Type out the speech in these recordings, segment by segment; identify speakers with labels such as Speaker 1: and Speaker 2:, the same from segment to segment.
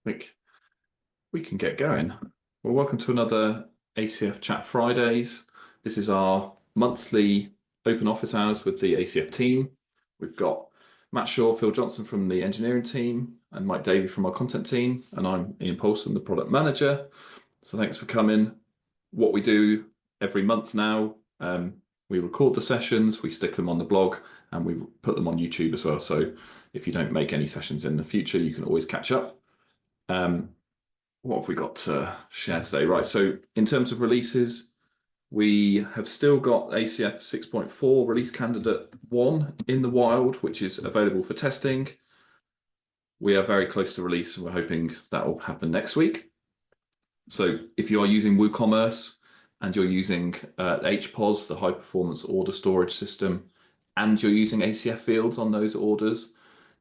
Speaker 1: think we can get going. Well, welcome to another ACF Chat Fridays. This is our monthly open office hours with the ACF team. We've got Matt Shaw, Phil Johnson from the engineering team, and Mike Davey from our content team. And I'm Ian Paulson, the product manager. So thanks for coming. What we do every month now, we record the sessions, we stick them on the blog, and we put them on YouTube as well. So if you don't make any sessions in the future, you can always catch up. What have we got to share today? Right, so in terms of releases, we have still got ACF 6.4 release candidate 1 in the wild, which is available for testing. We are very close to release, and we're hoping that will happen next week. So if you are using WooCommerce and you're using HPOS, the high performance order storage system, and you're using ACF fields on those orders,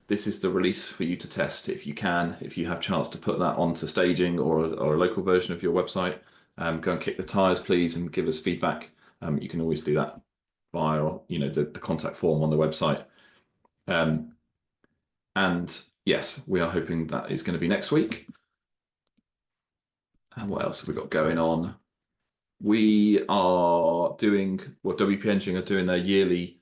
Speaker 1: this is the release for you to test if you can. If you have a chance to put that onto staging or a local version of your website, go and kick the tires, please, and give us feedback. You can always do that via the contact form on the website. And yes, we are hoping that is going to be next week. And what else have we got going on? We are doing, WP Engine are doing their yearly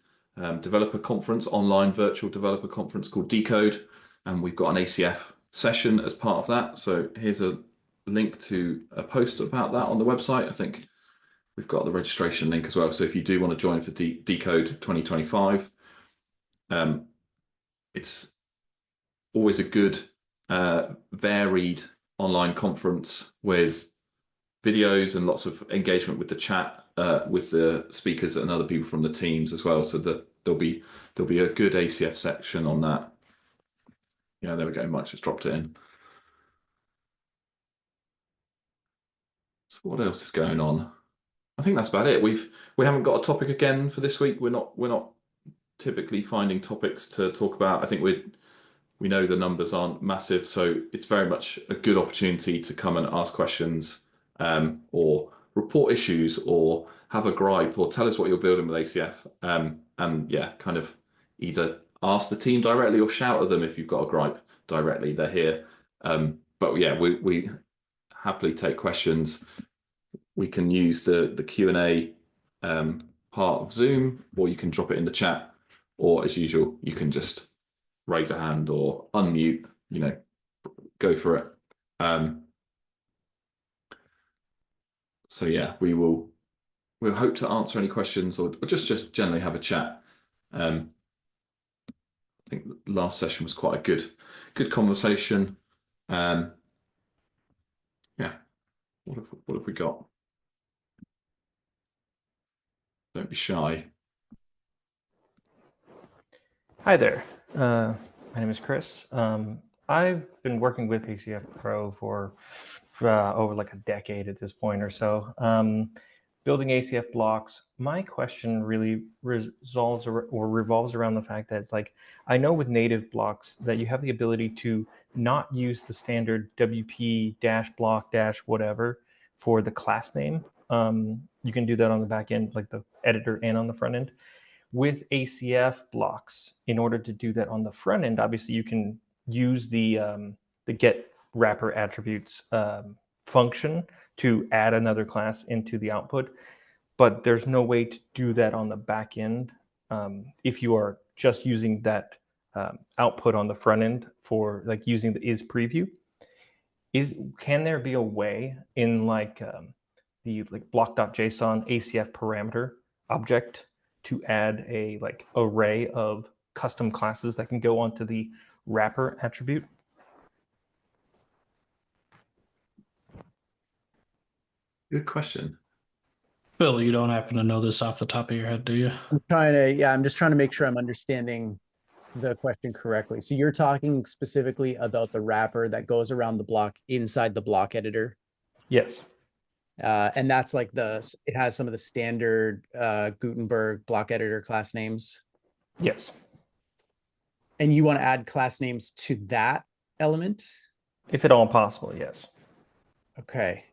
Speaker 1: developer conference, online virtual developer conference called Decode, and we've got an ACF session as part of that. So here's a link to a post about that on the website. I think we've got the registration link as well. So if you do want to join for Decode 2025, it's always a good varied online conference with videos and lots of engagement with the chat with the speakers and other people from the teams as well. So that there'll be a good ACF section on that. Yeah, there we go. Mike just dropped it in. So what else is going on? I think that's about it. We haven't got a topic again for this week. We're not typically finding topics to talk about. I think we know the numbers aren't massive, so it's very much a good opportunity to come and ask questions, or report issues, or have a gripe, or tell us what you're building with ACF. And yeah, kind of either ask the team directly or shout at them if you've got a gripe directly. They're here. But yeah, we happily take questions. We can use the Q&A part of Zoom, or you can drop it in the chat, or as usual, you can just raise a hand or unmute, go for it. So yeah, we'll hope to answer any questions or just generally have a chat. I think the last session was quite a good conversation. Yeah, what have we got? Don't be shy.
Speaker 2: Hi there. My name is Chris. I've been working with ACF Pro for over like a decade at this point or so, building ACF blocks. My question really revolves around the fact that it's like, I know with native blocks that you have the ability to not use the standard WP-block-whatever for the class name. You can do that on the back end, like the editor, and on the front end. With ACF blocks, in order to do that on the front end, obviously you can use the get wrapper attributes function to add another class into the output, but there's no way to do that on the back end if you are just using that output on the front end for like using the is preview. Can there be a way in like the block.json ACF parameter object to add a like array of custom classes that can go onto the wrapper attribute?
Speaker 1: Good question.
Speaker 3: Phil, you don't happen to know this off the top of your head, do you?
Speaker 4: I'm just trying to make sure I'm understanding the question correctly. So you're talking specifically about the wrapper that goes around the block inside the block editor?
Speaker 2: Yes.
Speaker 4: And that's like it has some of the standard Gutenberg block editor class names?
Speaker 2: Yes.
Speaker 4: And you want to add class names to that element?
Speaker 2: If at all possible, yes.
Speaker 4: Okay.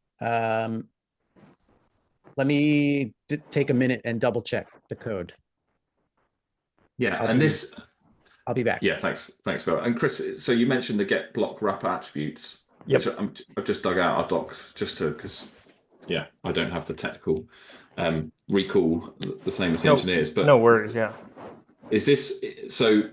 Speaker 4: Let me take a minute and double check the code.
Speaker 1: Yeah,
Speaker 4: I'll be back.
Speaker 1: Yeah, thanks, Phil. And Chris, so you mentioned the get block wrapper attributes. which I've just dug out our docs just to, because yeah, I don't have the technical recall the same as the engineers. But
Speaker 2: no worries. Yeah.
Speaker 1: is this so?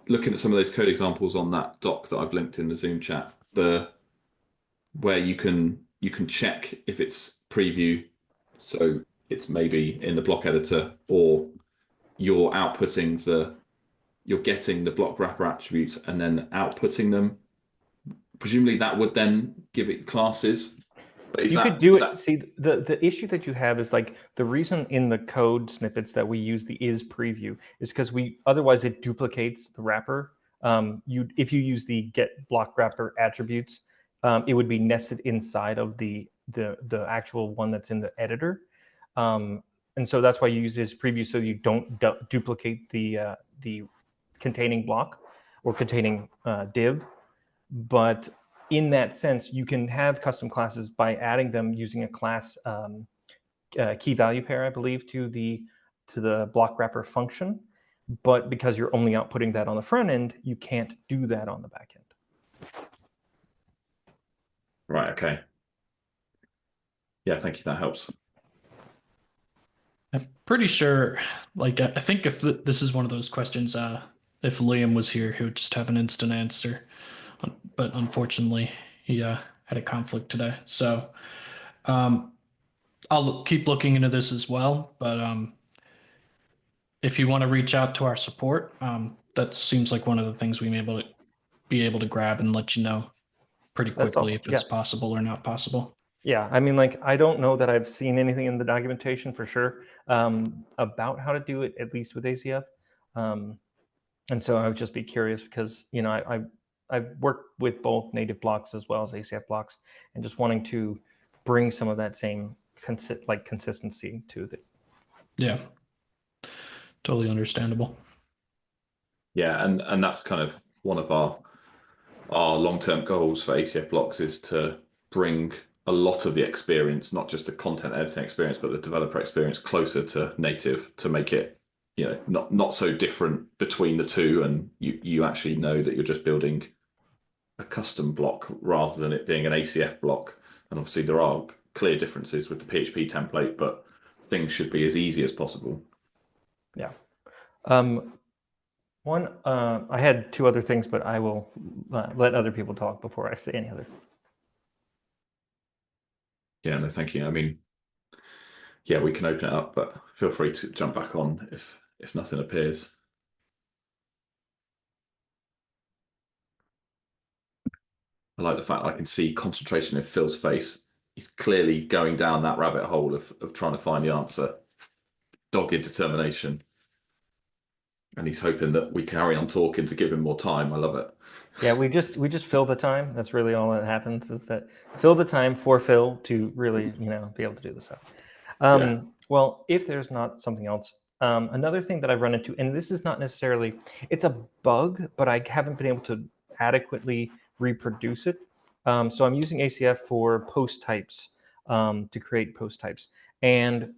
Speaker 1: Looking at some of those code examples on that doc that I've linked in the Zoom chat, where you can check if it's preview, so it's maybe in the block editor, or you're getting the block wrapper attributes and then outputting them. Presumably that would then give it classes. But
Speaker 2: You could do it. See, the issue that you have is like the reason in the code snippets that we use the is preview is because otherwise it duplicates the wrapper. If you use the get block wrapper attributes, it would be nested inside of the actual one that's in the editor. And so that's why you use is preview, so you don't duplicate the containing block or containing div. But in that sense, you can have custom classes by adding them using a class key value pair, I believe, to the block wrapper function. But because you're only outputting that on the front end, you can't do that on the back end.
Speaker 1: Right. Okay. Yeah. Thank you. That helps.
Speaker 3: I'm pretty sure, like, I think if this is one of those questions, if Liam was here, he would just have an instant answer. But unfortunately, he had a conflict today. So I'll keep looking into this as well. But if you want to reach out to our support, that seems like one of the things we may be able to grab and let you know pretty quickly if it's possible or not possible.
Speaker 2: Yeah, I mean, like, I don't know that I've seen anything in the documentation for sure about how to do it, at least with ACF. And so I would just be curious because, you know, I've worked with both native blocks as well as ACF blocks, and just wanting to bring some of that same consistency to it.
Speaker 3: Yeah, totally understandable.
Speaker 1: Yeah, and that's kind of one of our long-term goals for ACF blocks, is to bring a lot of the experience, not just the content editing experience, but the developer experience, closer to native, to make it, you know, not so different between the two, and you actually know that you're just building a custom block rather than it being an ACF block. And obviously there are clear differences with the PHP template, but things should be as easy as possible.
Speaker 2: Yeah. I had two other things, but I will let other people talk before I say any other.
Speaker 1: Yeah, no, thank you. I mean, yeah, we can open it up, but feel free to jump back on if nothing appears. I like the fact I can see concentration in Phil's face. He's clearly going down that rabbit hole of trying to find the answer. Dogged determination. And he's hoping that we carry on talking to give him more time. I love it.
Speaker 2: Yeah, we just fill the time. That's really all that happens, is that fill the time for Phil to really, you know, be able to do this stuff. Well, if there's not something else, another thing that I've run into, and this is not necessarily, it's a bug, but I haven't been able to adequately reproduce it. So I'm using ACF for post types to create post types, and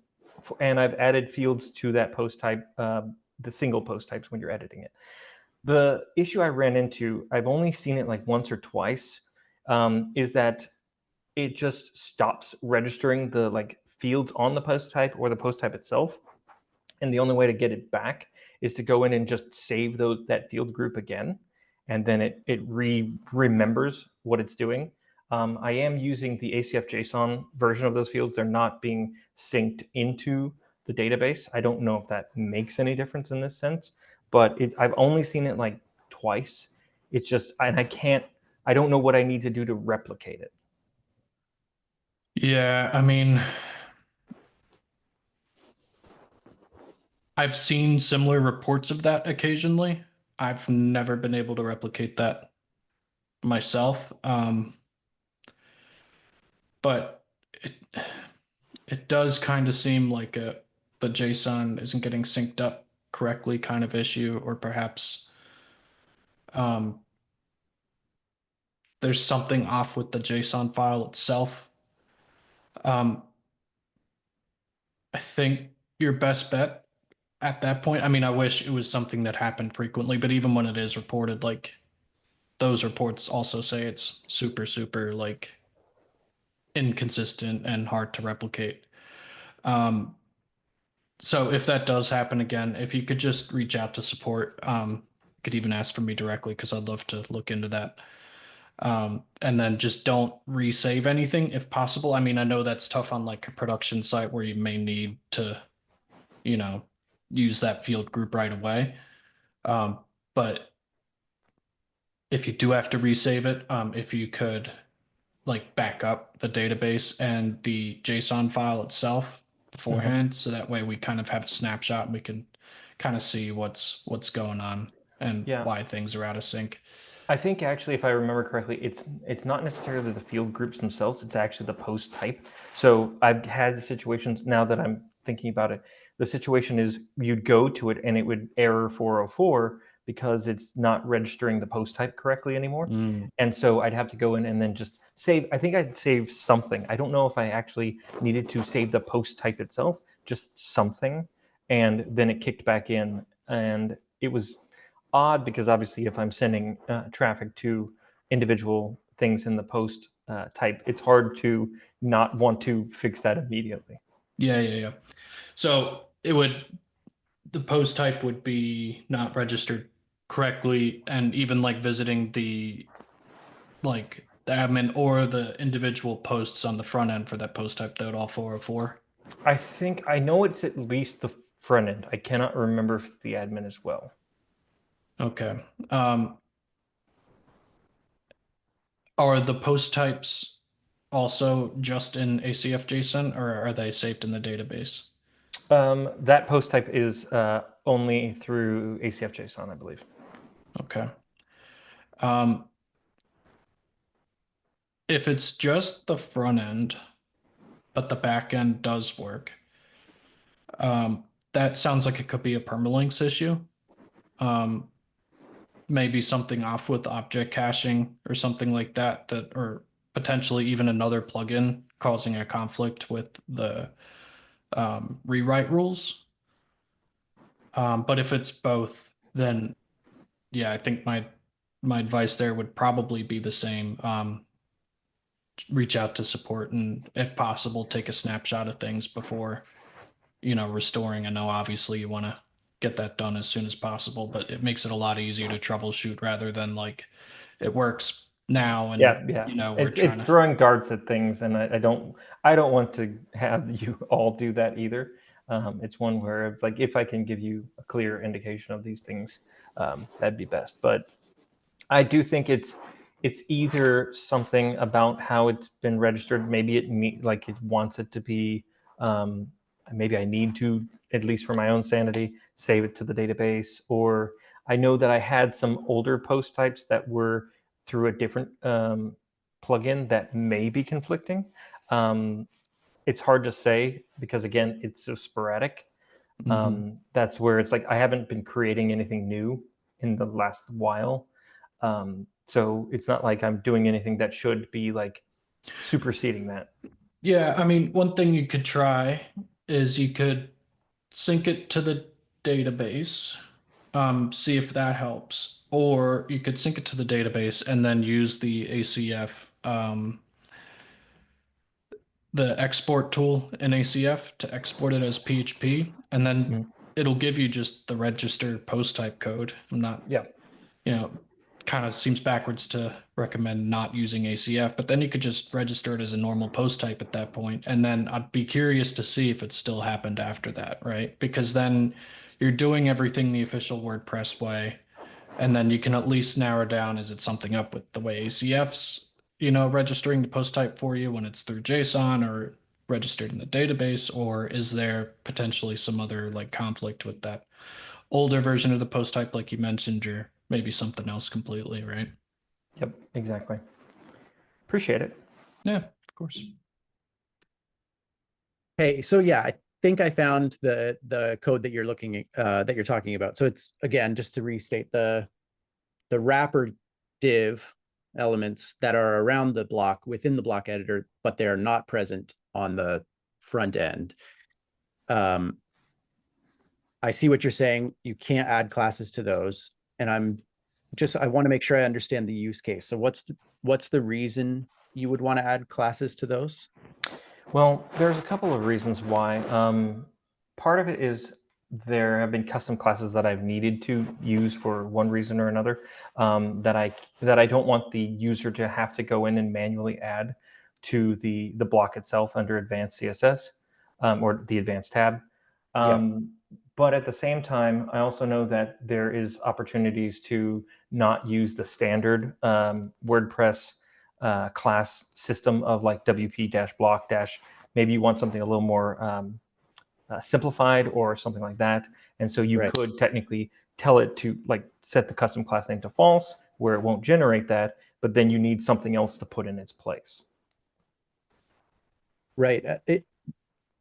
Speaker 2: I've added fields to that post type, the single post types when you're editing it. The issue I ran into, I've only seen it like once or twice, is that it just stops registering the like fields on the post type or the post type itself. And the only way to get it back is to go in and just save that field group again. And then it remembers what it's doing. I am using the ACF JSON version of those fields. They're not being synced into the database. I don't know if that makes any difference in this sense, but I've only seen it like twice. It's just, and I don't know what I need to do to replicate it.
Speaker 3: Yeah, I mean, I've seen similar reports of that occasionally. I've never been able to replicate that myself. But it does kind of seem like the JSON isn't getting synced up correctly kind of issue, or perhaps there's something off with the JSON file itself. I think your best bet at that point, I mean, I wish it was something that happened frequently, but even when it is reported, like, those reports also say it's super like inconsistent and hard to replicate. So if that does happen again, if you could just reach out to support, could even ask for me directly because I'd love to look into that. And then just don't resave anything if possible. I mean, I know that's tough on like a production site where you may need to, you know, use that field group right away. But if you do have to resave it, if you could like back up the database and the JSON file itself beforehand, so that way we kind of have a snapshot and we can kind of see what's going on and
Speaker 2: Yeah.
Speaker 3: why things are out of sync.
Speaker 2: I think actually, if I remember correctly, it's not necessarily the field groups themselves. It's actually the post type. So I've had situations, now that I'm thinking about it, the situation is you'd go to it and it would error 404 because it's not registering the post type correctly anymore. And so I'd have to go in and then just save. I think I'd save something. I don't know if I actually needed to save the post type itself, just something. And then it kicked back in, and it was odd because obviously if I'm sending traffic to individual things in the post type, it's hard to not want to fix that immediately.
Speaker 3: Yeah. So the post type would be not registered correctly, and even like visiting the admin or the individual posts on the front end for that post type, that would all 404.
Speaker 2: I know it's at least the front end. I cannot remember if it's the admin as well.
Speaker 3: Okay. Are the post types also just in ACF JSON, or are they saved in the database?
Speaker 2: That post type is only through ACF JSON, I believe.
Speaker 3: Okay. If it's just the front end, but the back end does work, that sounds like it could be a permalinks issue. Maybe something off with object caching or something like that, or potentially even another plugin causing a conflict with the rewrite rules. But if it's both, then yeah, I think my advice there would probably be the same. Reach out to support and, if possible, take a snapshot of things before, restoring. I know obviously you want to get that done as soon as possible, but it makes it a lot easier to troubleshoot rather than like it works now and we're trying
Speaker 2: it's throwing darts at things, and I don't want to have you all do that either. It's one where it's like, if I can give you a clear indication of these things, that'd be best. But I do think it's either something about how it's been registered. Maybe it wants it to be. Maybe I need to, at least for my own sanity, save it to the database. Or I know that I had some older post types that were through a different plugin that may be conflicting. It's hard to say because, again, it's so sporadic. That's where it's like I haven't been creating anything new in the last while. So it's not like I'm doing anything that should be like superseding that.
Speaker 3: Yeah, I mean, one thing you could try is you could sync it to the database, see if that helps, or you could sync it to the database and then use the ACF, the export tool in ACF to export it as PHP, and then it'll give you just the register post type code. I'm not, kind of seems backwards to recommend not using ACF, but then you could just register it as a normal post type at that point. And then I'd be curious to see if it still happened after that, right? Because then you're doing everything the official WordPress way. And then you can at least narrow down, is it something up with the way ACF's, registering the post type for you when it's through JSON or registered in the database, or is there potentially some other like conflict with that older version of the post type, like you mentioned, or maybe something else completely, right?
Speaker 2: Yep, exactly. Appreciate it.
Speaker 3: Yeah, of course.
Speaker 4: Hey, so yeah, I think I found the code that you're looking at, that you're talking about. So it's, again, just to restate, the wrapper div elements that are around the block within the block editor, but they are not present on the front end. I see what you're saying. You can't add classes to those. And I'm I want to make sure I understand the use case. So what's the reason you would want to add classes to those?
Speaker 2: Well, there's a couple of reasons why. Part of it is there have been custom classes that I've needed to use for one reason or another, that I don't want the user to have to go in and manually add to the block itself under Advanced CSS, or the Advanced tab. But at the same time, I also know that there is opportunities to not use the standard WordPress class system of like WP-block-. Maybe you want something a little more simplified or something like that. And so you could technically tell it to like set the custom class name to false, where it won't generate that, but then you need something else to put in its place.
Speaker 4: Right.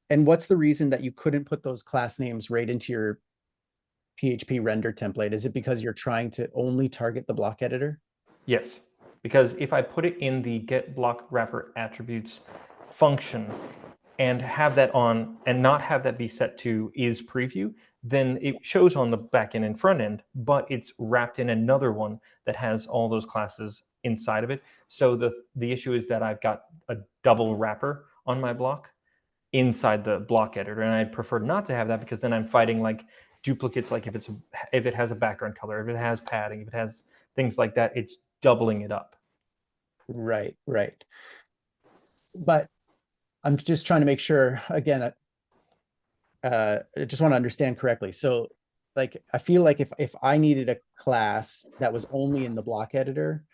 Speaker 4: And what's the reason that you couldn't put those class names right into your PHP render template? Is it because you're trying to only target the block editor?
Speaker 2: Yes, because if I put it in the get block wrapper attributes function and have that on and not have that be set to is preview, then it shows on the back end and front end, but it's wrapped in another one that has all those classes inside of it. So the issue is that I've got a double wrapper on my block inside the block editor, and I'd prefer not to have that, because then I'm fighting like duplicates, like if it has a background color, if it has padding, if it has things like that, it's doubling it up.
Speaker 4: Right. But I'm just trying to make sure, again, I just want to understand correctly. So like, I feel like if I needed a class that was only in the block editor,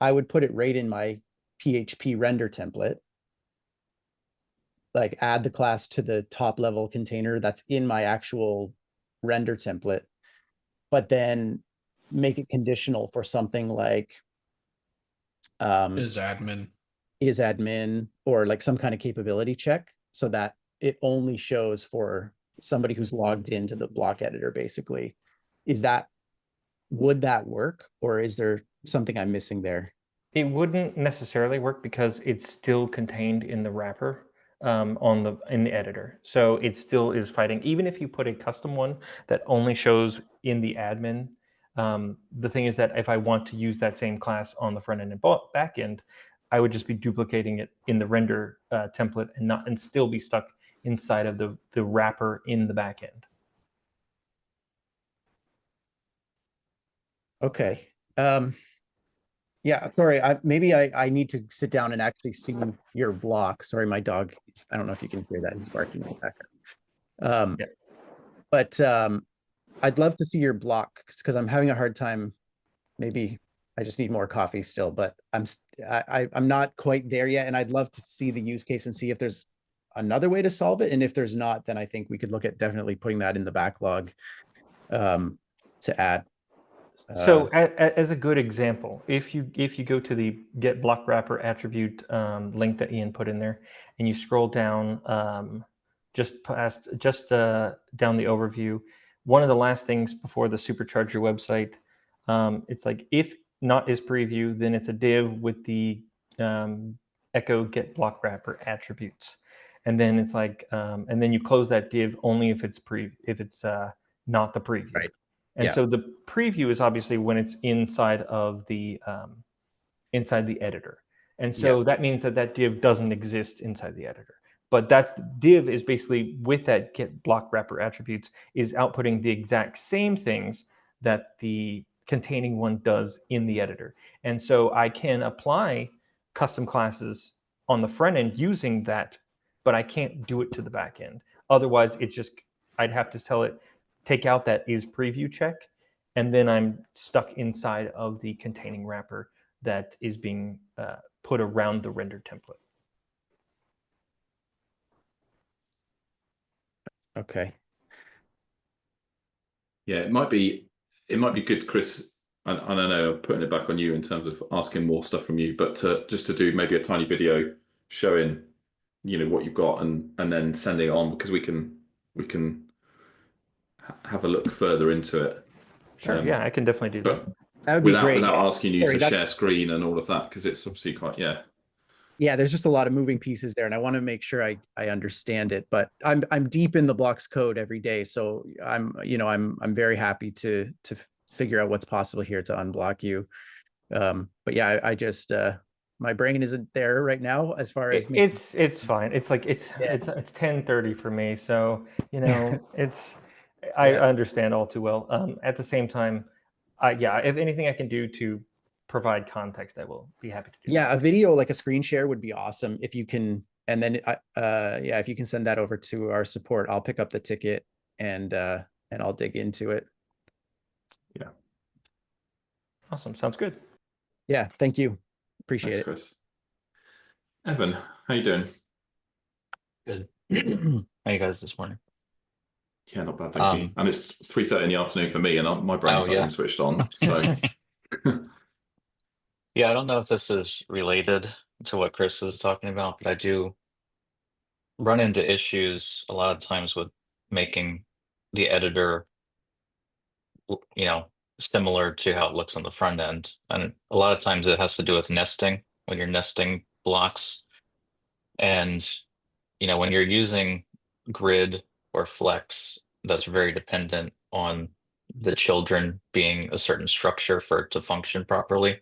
Speaker 4: I would put it right in my PHP render template, like add the class to the top level container that's in my actual render template, but then make it conditional for something like
Speaker 3: Is
Speaker 4: admin or like some kind of capability check, so that it only shows for somebody who's logged into the block editor, basically. Would that work, or is there something I'm missing there?
Speaker 2: It wouldn't necessarily work because it's still contained in the wrapper in the editor. So it still is fighting, even if you put a custom one that only shows in the admin. The thing is that if I want to use that same class on the front end and back end, I would just be duplicating it in the render template and still be stuck inside of the wrapper in the back end.
Speaker 4: Okay. Yeah, sorry. Maybe I need to sit down and actually see your block. Sorry, my dog. I don't know if you can hear that. He's barking in the background. But I'd love to see your block, because I'm having a hard time. Maybe I just need more coffee still, but I'm not quite there yet. And I'd love to see the use case and see if there's another way to solve it. And if there's not, then I think we could look at definitely putting that in the backlog to add.
Speaker 2: So as a good example, if you go to the get block wrapper attribute link that Ian put in there, and you scroll down just down the overview, one of the last things before the supercharger website, it's like if not is preview, then it's a div with the echo get block wrapper attributes, and then it's like and then you close that div only if it's not the preview.
Speaker 4: Right.
Speaker 2: And so the preview is obviously when it's inside of the editor. And so that means that div doesn't exist inside the editor. But div is basically, with that get block wrapper attributes, is outputting the exact same things that the containing one does in the editor. And so I can apply custom classes on the front end using that, but I can't do it to the back end. Otherwise, I'd have to tell it, take out that is preview check, and then I'm stuck inside of the containing wrapper that is being put around the render template.
Speaker 4: Okay.
Speaker 1: Yeah, it might be good, Chris. And I know I'm putting it back on you in terms of asking more stuff from you, but just to do maybe a tiny video showing, what you've got, and then sending it on, because we can have a look further into it.
Speaker 2: Sure, yeah, I can definitely do that.
Speaker 4: That would be great.
Speaker 1: Without asking you to share screen and all of that, because it's obviously quite,
Speaker 4: Yeah, there's just a lot of moving pieces there, and I want to make sure I understand it. But I'm deep in the blocks code every day, so I'm very happy to figure out what's possible here to unblock you. But yeah, I just my brain isn't there right now as far as making,
Speaker 2: It's fine. It's like it's 10:30 for me, so you know it's I
Speaker 4: Yeah.
Speaker 2: understand all too well. At the same time, yeah, if anything I can do to provide context, I will be happy to do
Speaker 4: yeah,
Speaker 2: so.
Speaker 4: a video like a screen share would be awesome if you can. And then yeah, if you can send that over to our support, I'll pick up the ticket and I'll dig into it.
Speaker 1: Yeah.
Speaker 2: Awesome, sounds good.
Speaker 4: Yeah, thank you. Appreciate
Speaker 1: Thanks,
Speaker 4: it.
Speaker 1: Chris. Evan, how you doing?
Speaker 5: Good. How you guys this morning?
Speaker 1: Yeah, not bad, thank you. And it's 3:30 in the afternoon for me, and my brain's
Speaker 5: Oh,
Speaker 1: not
Speaker 5: yeah.
Speaker 1: even switched on. So
Speaker 5: Yeah, I don't know if this is related to what Chris is talking about, but I do run into issues a lot of times with making the editor, you know, similar to how it looks on the front end. And a lot of times it has to do with nesting, when you're nesting blocks. And, you know, when you're using grid or flex, that's very dependent on the children being a certain structure for it to function properly.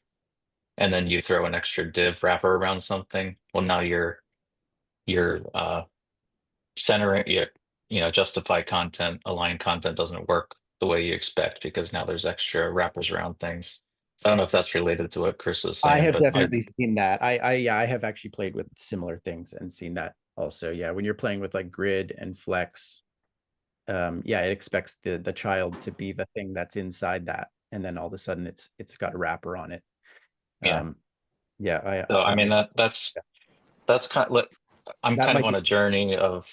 Speaker 5: And then you throw an extra div wrapper around something. Well, now your centering, you know, justify content, align content doesn't work the way you expect because now there's extra wrappers around things. So I don't know if that's related to what Chris was
Speaker 4: I
Speaker 5: saying,
Speaker 4: have
Speaker 5: but
Speaker 4: definitely seen that. Yeah, I have actually played with similar things and seen that also. Yeah, when you're playing with like grid and flex, yeah, it expects the child to be the thing that's inside that, and then all of a sudden it's got a wrapper on it.
Speaker 5: Yeah.
Speaker 4: Yeah,
Speaker 5: So I mean
Speaker 4: makes
Speaker 5: that's kind of like I'm
Speaker 4: that
Speaker 5: kind of
Speaker 4: might
Speaker 5: on
Speaker 4: be
Speaker 5: a journey of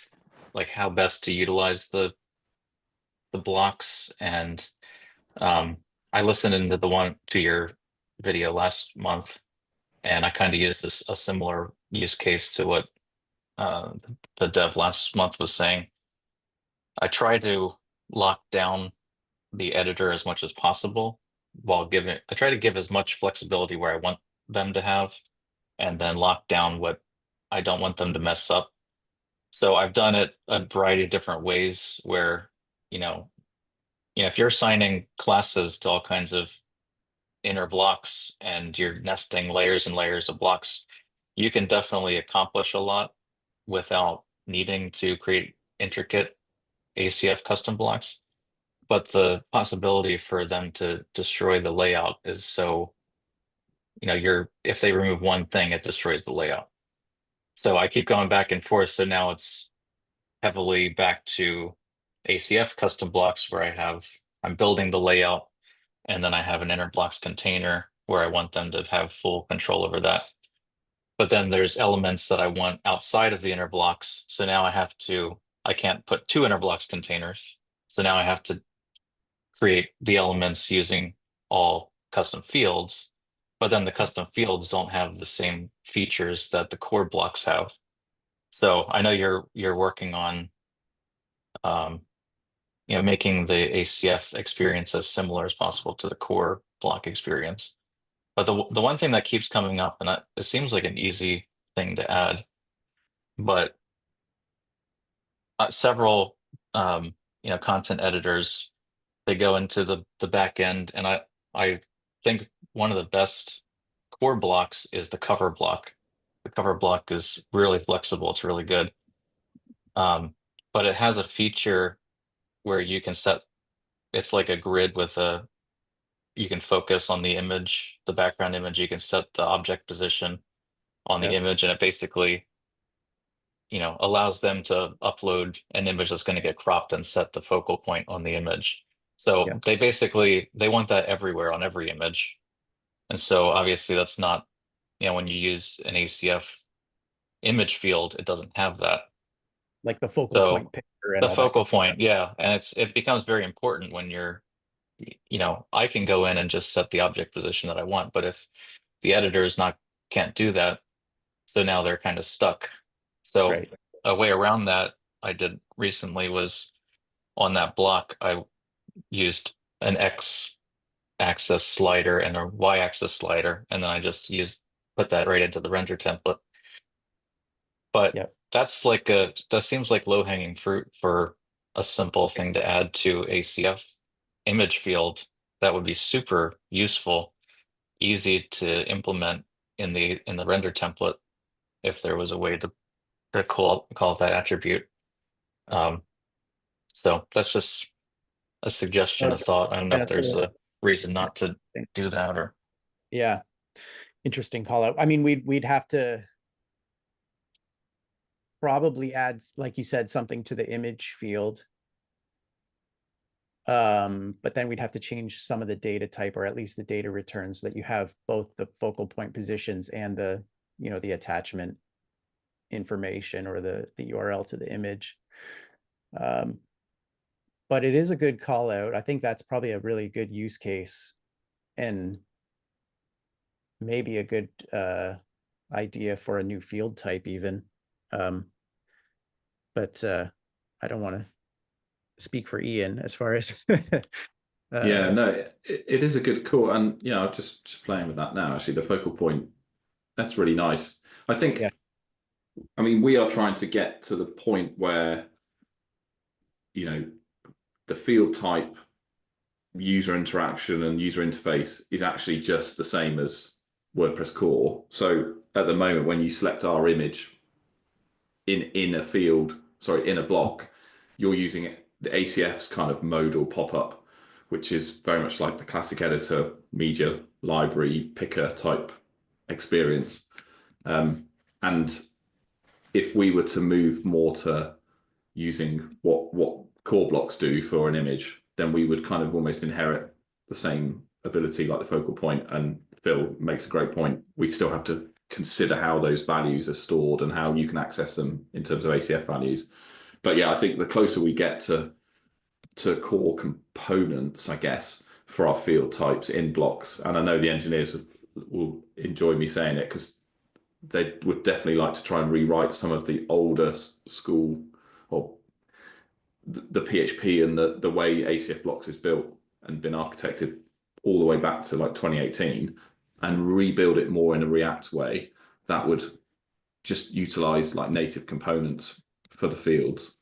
Speaker 5: like how best to utilize the blocks, and I listened into the one to your video last month, and I kind of used a similar use case to what uh, the dev last month was saying. I try to lock down the editor as much as possible while I try to give as much flexibility where I want them to have, and then lock down what I don't want them to mess up. So I've done it a variety of different ways where, you know, if you're assigning classes to all kinds of inner blocks and you're nesting layers and layers of blocks, you can definitely accomplish a lot without needing to create intricate ACF custom blocks. But the possibility for them to destroy the layout is so, you know, if they remove one thing, it destroys the layout. So I keep going back and forth. So now it's heavily back to ACF custom blocks where I'm building the layout, and then I have an inner blocks container where I want them to have full control over that. But then there's elements that I want outside of the inner blocks. So now I can't put two inner blocks containers. So now I have to create the elements using all custom fields, but then the custom fields don't have the same features that the core blocks have. So I know you're working on you know, making the ACF experience as similar as possible to the core block experience. But the one thing that keeps coming up, and it seems like an easy thing to add, but several you know, content editors, they go into the back end, and I think one of the best core blocks is the cover block. The cover block is really flexible. It's really good. But it has a feature where you can set, it's like a grid with you can focus on the image, the background image. You can set the object position on the
Speaker 4: Yep.
Speaker 5: image, and it basically, you know, allows them to upload an image that's going to get cropped and set the focal point on the image. So
Speaker 4: Yep.
Speaker 5: they want that everywhere on every image. And so obviously that's not, you know, when you use an ACF image field, it doesn't have that.
Speaker 4: like the focal
Speaker 5: So
Speaker 4: point picture and
Speaker 5: the
Speaker 4: all that.
Speaker 5: focal point, yeah. And it becomes very important when you know, I can go in and just set the object position that I want, but if the editor can't do that, so now they're kind of stuck. So
Speaker 4: Right.
Speaker 5: a way around that I did recently was on that block, I used an X axis slider and a Y axis slider, and then I just put that right into the render template. But
Speaker 4: Yep.
Speaker 5: that seems like low hanging fruit for a simple thing to add to ACF image field. that would be super useful, easy to implement in the render template if there was a way to call that attribute. So that's just a suggestion, a thought. I don't know
Speaker 4: Yeah,
Speaker 5: if there's a reason not to
Speaker 4: Yeah.
Speaker 5: do that, or
Speaker 4: Yeah, interesting call out. I mean, we'd have to probably add, like you said, something to the image field. But then we'd have to change some of the data type, or at least the data returns, so that you have both the focal point positions and the, you know, the attachment information, or the URL to the image. But it is a good call out. I think that's probably a really good use case, and maybe a good idea for a new field type even. But I don't want to speak for Ian as far as
Speaker 1: Yeah, no, it is a good call. And yeah, I'm just playing with that now. Actually, the focal point, that's really nice. I think,
Speaker 4: Yeah.
Speaker 1: I mean, we are trying to get to the point where, you know, the field type, user interaction and user interface is actually just the same as WordPress core. So at the moment, when you select our image in a field, sorry, in a block, you're using the ACF's kind of modal pop-up, which is very much like the classic editor, media, library, picker type experience. And if we were to move more to using what core blocks do for an image, then we would kind of almost inherit the same ability like the focal point. And Phil makes a great point. We still have to consider how those values are stored and how you can access them in terms of ACF values. But yeah, I think the closer we get to core components, I guess, for our field types in blocks, and I know the engineers will enjoy me saying it, because they would definitely like to try and rewrite some of the older school, or the PHP and the way ACF blocks is built and been architected all the way back to like 2018, and rebuild it more in a React way that would just utilize like native components for the fields.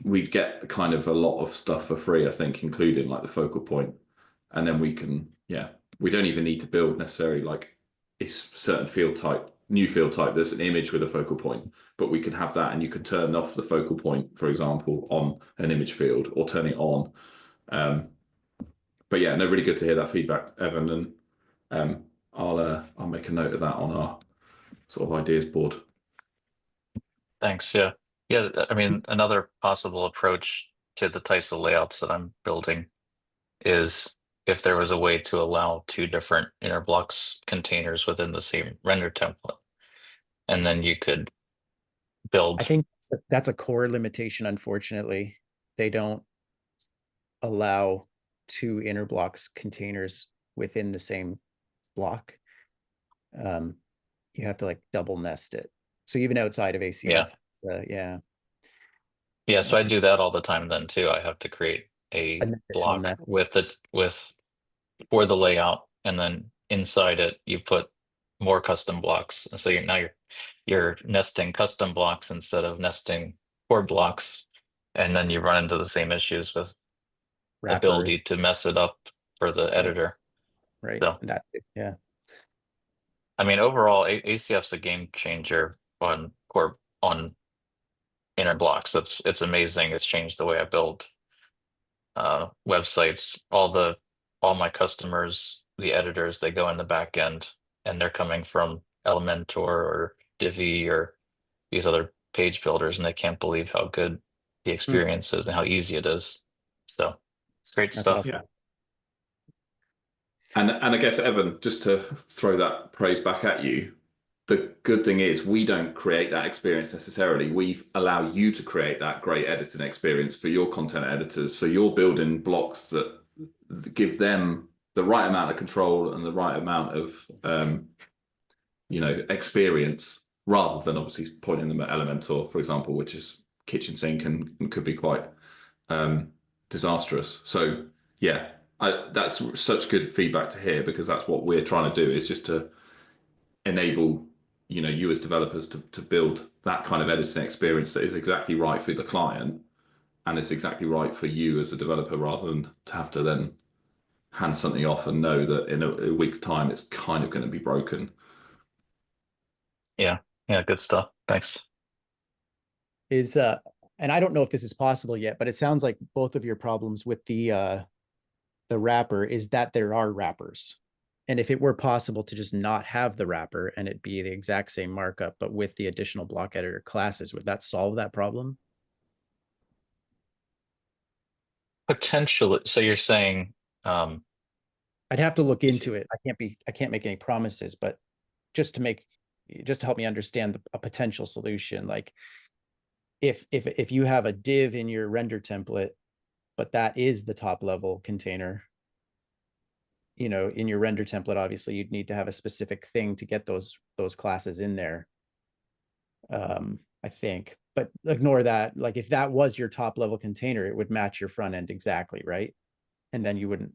Speaker 1: We'd get kind of a lot of stuff for free, I think, including like the focal point. And then we can, yeah, we don't even need to build necessarily like a certain field type, new field type. There's an image with a focal point, but we could have that, and you could turn off the focal point, for example, on an image field, or turn it on. But yeah, no, really good to hear that feedback, Evan. And I'll make a note of that on our sort of ideas board.
Speaker 5: thanks. Yeah. Yeah. I mean, another possible approach to the types of layouts that I'm building is if there was a way to allow two different inner blocks containers within the same render template. And then you could build.
Speaker 4: I think that's a core limitation. Unfortunately, they don't allow two inner blocks containers within the same block. You have to like double nest it. So even outside of ACF,
Speaker 5: Yeah. Yeah, so I do that all the time then too. I have to create a block
Speaker 4: nest.
Speaker 5: for the layout, and then inside it you put more custom blocks. And so you're nesting custom blocks instead of nesting core blocks, and then you run into the same issues with
Speaker 4: wrappers,
Speaker 5: ability to mess it up for the editor.
Speaker 4: right?
Speaker 5: So
Speaker 4: That, yeah.
Speaker 5: I mean, overall, ACF's a game changer on inner blocks. It's amazing. It's changed the way I build websites. All my customers, the editors, they go in the back end, and they're coming from Elementor or Divi or these other page builders, and they can't believe how good the experience is and how easy it is. So it's great
Speaker 4: That's
Speaker 5: stuff.
Speaker 4: awesome.
Speaker 1: Yeah. And I guess, Evan, just to throw that praise back at you, the good thing is we don't create that experience necessarily. We allow you to create that great editing experience for your content editors. So you're building blocks that give them the right amount of control and the right amount of, experience, rather than obviously pointing them at Elementor, for example, which is kitchen sink and could be quite disastrous. So yeah, that's such good feedback to hear, because that's what we're trying to do, is just to enable you as developers to build that kind of editing experience that is exactly right for the client, and it's exactly right for you as a developer, rather than to have to then hand something off and know that in a week's time it's kind of going to be broken.
Speaker 5: Yeah, good stuff. Thanks.
Speaker 4: Is and I don't know if this is possible yet, but it sounds like both of your problems with the wrapper is that there are wrappers. And if it were possible to just not have the wrapper and it be the exact same markup, but with the additional block editor classes, would that solve that problem?
Speaker 5: Potentially. So you're saying,
Speaker 4: I'd have to look into it. I can't make any promises, but just to help me understand a potential solution. Like if you have a div in your render template, but that is the top level container, you know, in your render template, obviously you'd need to have a specific thing to get those classes in there. I think, but ignore that. Like if that was your top level container, it would match your front end exactly, right? And then you wouldn't,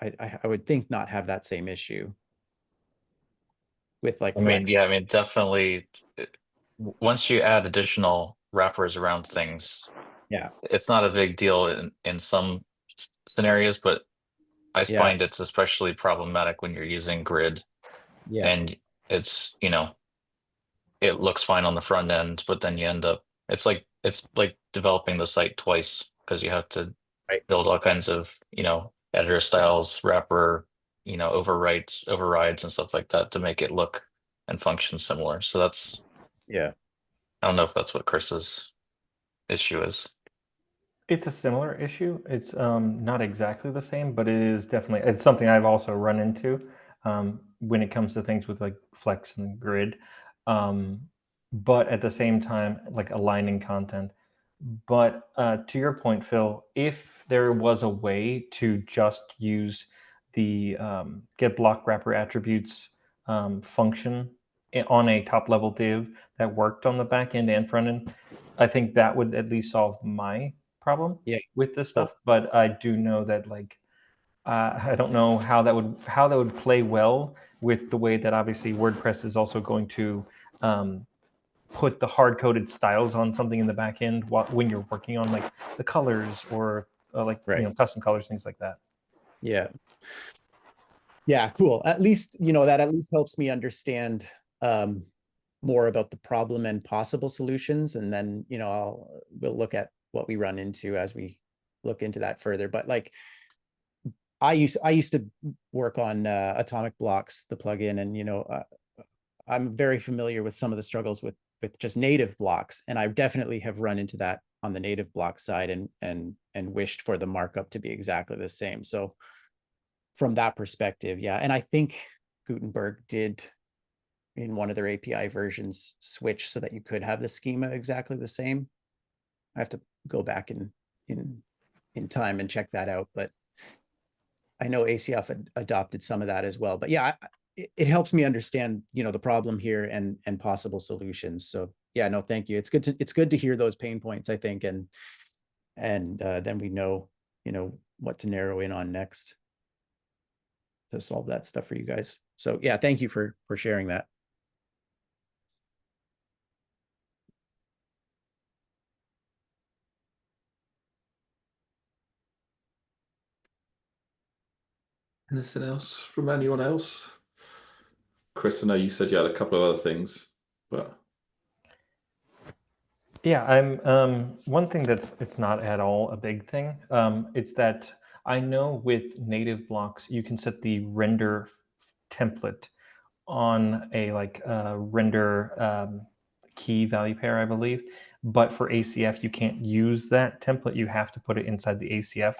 Speaker 4: I would think, not have that same issue with like flex.
Speaker 5: I mean, definitely. Once you add additional wrappers around things,
Speaker 4: Yeah.
Speaker 5: it's not a big deal in some scenarios, but I
Speaker 4: Yeah.
Speaker 5: find it's especially problematic when you're using grid
Speaker 4: Yeah.
Speaker 5: and it's, it looks fine on the front end, but then you end up, it's like developing the site twice because you have to
Speaker 4: Right.
Speaker 5: build all kinds of, editor styles, wrapper, overrides and stuff like that to make it look and function similar. So that's,
Speaker 4: Yeah.
Speaker 5: I don't know if that's what Chris's issue is.
Speaker 2: It's a similar issue. It's not exactly the same, but it is definitely, it's something I've also run into when it comes to things with like Flex and Grid. But at the same time, like aligning content. But to your point, Phil, if there was a way to just use the get block wrapper attributes function on a top level div that worked on the back end and front end, I think that would at least solve my problem with this stuff. But I do know that like I don't know how that would play well with the way that obviously WordPress is also going to put the hard-coded styles on something in the back end when you're working on like the colors or custom colors, things like that.
Speaker 4: Yeah. Yeah, cool. At least, that at least helps me understand more about the problem and possible solutions. And then, we'll look at what we run into as we look into that further. But like I used to work on Atomic Blocks, the plugin, and I'm very familiar with some of the struggles with just native blocks, and I definitely have run into that on the native block side and wished for the markup to be exactly the same. So from that perspective, yeah. And I think Gutenberg did in one of their API versions switch so that you could have the schema exactly the same. I have to go back in time and check that out, but I know ACF had adopted some of that as well. But yeah, it helps me understand, the problem here and possible solutions. So yeah, no, thank you. It's good to hear those pain points, I think, and then we know, what to narrow in on next to solve that stuff for you guys. So yeah, thank you for sharing that.
Speaker 1: Anything else from anyone else? Chris, I know you said you had a couple of other things, but
Speaker 2: yeah, I'm one thing it's not at all a big thing. It's that I know with native blocks you can set the render template on a render key value pair, I believe. But for ACF, you can't use that template. You have to put it inside the ACF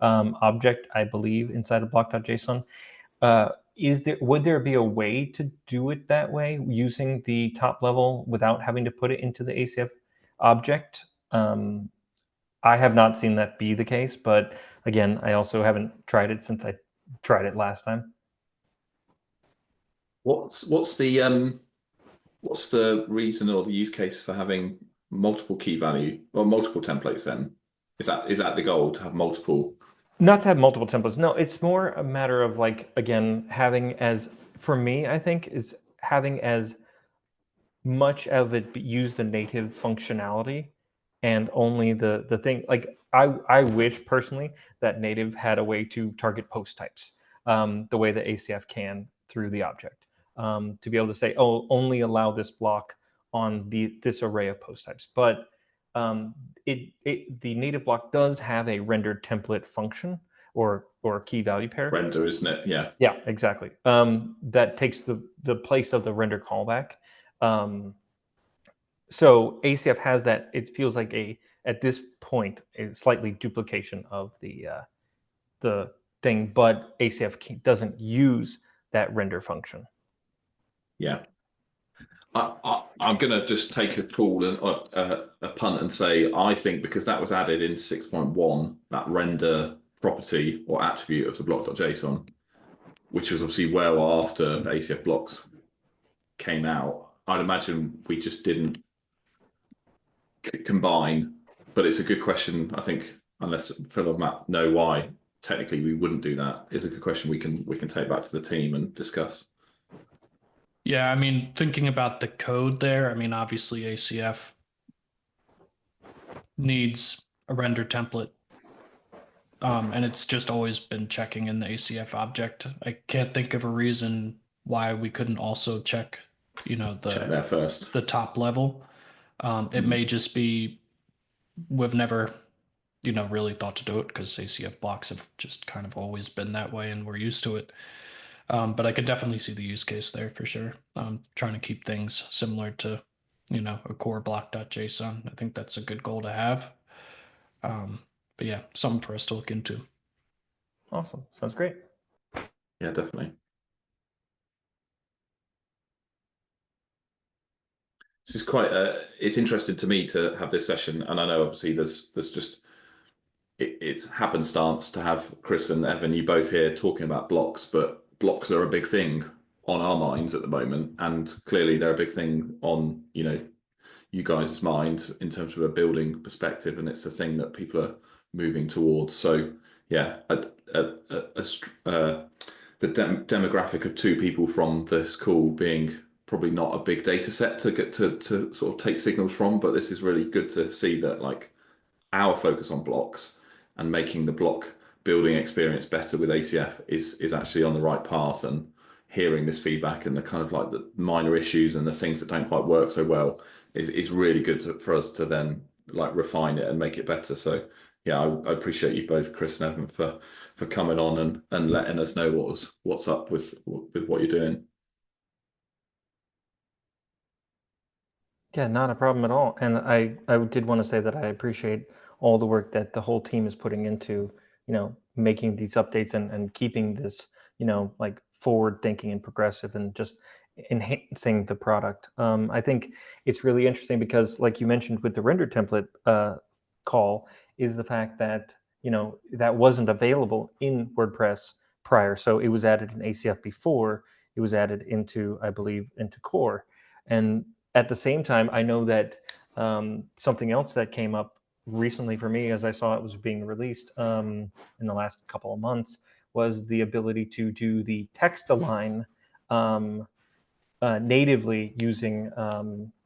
Speaker 2: object, I believe, inside of block.json. Would there be a way to do it that way using the top level without having to put it into the ACF object? I have not seen that be the case, but again, I also haven't tried it since I tried it last time.
Speaker 1: what's the reason or the use case for having multiple key value or multiple templates then? Is that the goal, to have multiple?
Speaker 2: Not to have multiple templates. No, it's more a matter of like, again, for me, I think is having as much of it use the native functionality and only the thing. Like I wish personally that native had a way to target post types the way that ACF can through the object, to be able to say, oh, only allow this block on this array of post types. But the native block does have a rendered template function or key value pair.
Speaker 1: Render, isn't it? Yeah.
Speaker 2: Yeah, exactly. That takes the place of the render callback. So ACF has that. It feels like at this point a slightly duplication of the thing, but ACF doesn't use that render function.
Speaker 1: Yeah. I'm going to just take a call and a punt and say I think because that was added in 6.1, that render property or attribute of the block.json, which was obviously well after ACF blocks came out, I'd imagine we just didn't combine. But it's a good question. I think unless Phil or Matt know why technically we wouldn't do that, is a good question we can take back to the team and discuss.
Speaker 3: Yeah, I mean, thinking about the code there, I mean, obviously ACF needs a render template. And it's just always been checking in the ACF object. I can't think of a reason why we couldn't also check,
Speaker 1: Check there first.
Speaker 3: the top level. It may just be we've never, really thought to do it because ACF blocks have just kind of always been that way and we're used to it. But I could definitely see the use case there for sure. Trying to keep things similar to, a core block.json. I think that's a good goal to have. But yeah, something for us to look into.
Speaker 2: Awesome. Sounds great.
Speaker 1: Yeah, definitely. This is quite it's interesting to me to have this session, and I know obviously there's just it's happenstance to have Chris and Evan, you both here talking about blocks, but blocks are a big thing on our minds at the moment, and clearly they're a big thing on you guys' mind in terms of a building perspective, and it's a thing that people are moving towards. So yeah, the demographic of 2 people from this call being probably not a big data set to get to sort of take signals from, but this is really good to see that like our focus on blocks and making the block building experience better with ACF is actually on the right path, and hearing this feedback and the kind of like the minor issues and the things that don't quite work so well is really good for us to then like refine it and make it better. So yeah, I appreciate you both, Chris and Evan, for coming on and letting us know what's up with what you're doing.
Speaker 2: Yeah, not a problem at all. And I did want to say that I appreciate all the work that the whole team is putting into, making these updates and keeping this, like forward thinking and progressive and just enhancing the product. I think it's really interesting because like you mentioned with the render template call is the fact that, that wasn't available in WordPress prior. So it was added in ACF before it was added into, I believe, into core. And at the same time, I know that something else that came up recently for me as I saw it was being released in the last couple of months was the ability to do the text align natively using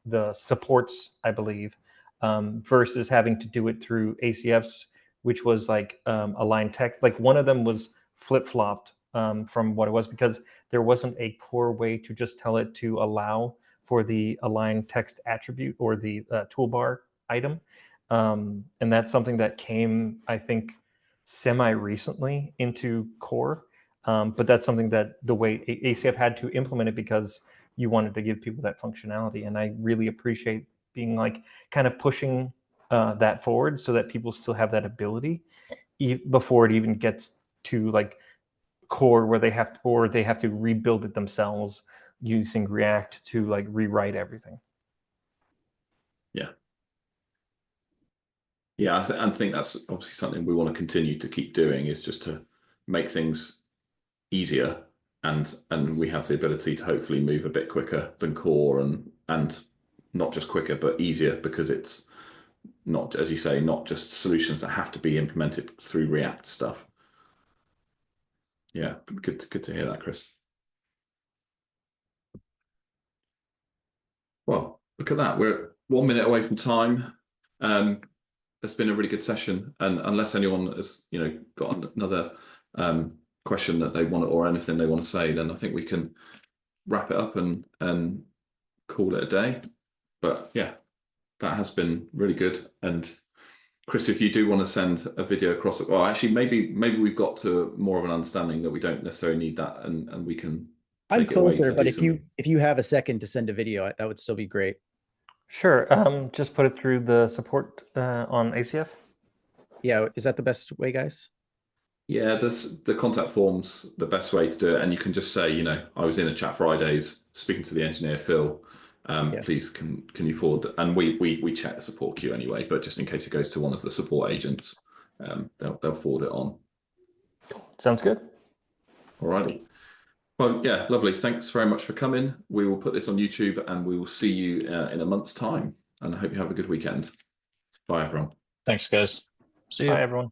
Speaker 2: the supports, I believe, versus having to do it through ACF's, which was like align text. Like one of them was flip-flopped from what it was because there wasn't a core way to just tell it to allow for the align text attribute or the toolbar item. And that's something that came, I think, semi-recently into core. But that's something that the way ACF had to implement it because you wanted to give people that functionality. And I really appreciate being like kind of pushing that forward so that people still have that ability before it even gets to like core where they have to rebuild it themselves using React to like rewrite everything.
Speaker 1: Yeah. Yeah, I think that's obviously something we want to continue to keep doing, is just to make things easier, and we have the ability to hopefully move a bit quicker than core, and not just quicker but easier, because it's not, as you say, not just solutions that have to be implemented through React stuff. Yeah, good to hear that, Chris. Well, look at that. We're 1 minute away from time. It's been a really good session, and unless anyone has, got another question that they want or anything they want to say, then I think we can wrap it up and call it a day. But yeah, that has been really good. And Chris, if you do want to send a video across, well, actually, maybe we've got to more of an understanding that we don't necessarily need that, and we can.
Speaker 4: I'm
Speaker 1: Take it away
Speaker 4: closer,
Speaker 1: to
Speaker 4: but
Speaker 1: do
Speaker 4: if you have a second to send a video, that would still be great.
Speaker 2: Sure. Just put it through the support on ACF.
Speaker 4: Yeah, is that the best way, guys?
Speaker 1: Yeah, the contact form's the best way to do it, and you can just say, I was in a Chat Fridays speaking to the engineer Phil.
Speaker 4: Yeah.
Speaker 1: Please, can you forward? And we check the support queue anyway, but just in case it goes to one of the support agents, they'll forward it on.
Speaker 2: Sounds good.
Speaker 1: Alrighty. Well, yeah, lovely. Thanks very much for coming. We will put this on YouTube, and we will see you in a month's time. And I hope you have a good weekend. Bye, everyone.
Speaker 5: Thanks, guys.
Speaker 3: See ya.
Speaker 2: Bye, everyone.